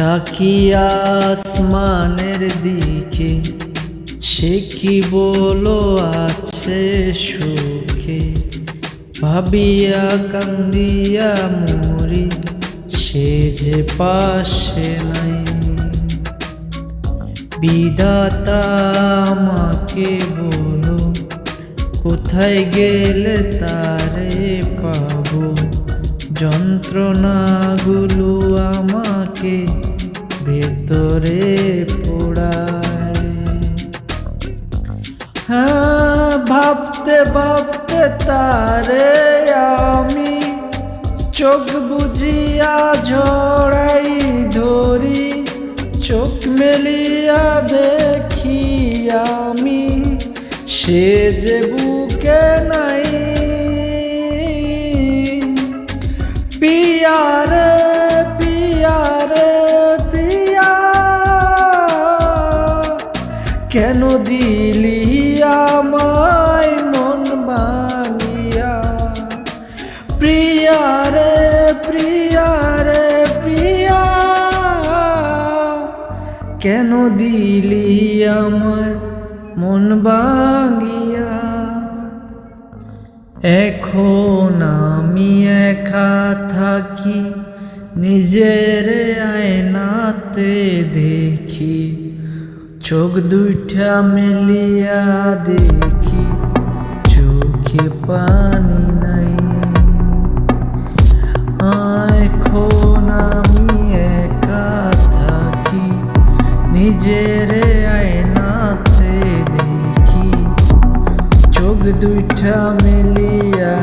তাকিয়া আসমানের দিকে, সে কি বলো আছে সুখে। ভাবিয়া কান্দিয়া মরি, সে যে পাশে নাই। বিধাতা আমাকে বলো, কোথায় গেলে তারে পাবো। যন্ত্রণাগুলো আমাকে ভেতরে পোড়ায়। হ্যাঁ, ভাবতে ভাবতে তারে আমি চোখ বুজিয়া ঝড়াই ধরি। চোখ মেলিয়া দেখি আমি, সে যে বুকে নাই। পিয়া রে পিয়া রে পিয়া, কেন দিলি আমায় মন ভাঙিয়া। প্রিয়া রে প্রিয়া রে প্রিয়া, কেন দিলি আমার মন ভাঙিয়া। এখন আমি একা থাকি, নিজের আয়নাতে দেখি। চোখ দুইটা মেলিয়া দেখি, চোখে পানি নাই। এখন আমি একা থাকি, নিজের আয়নাতে দেখি। চোখ দুইটা মেলিয়া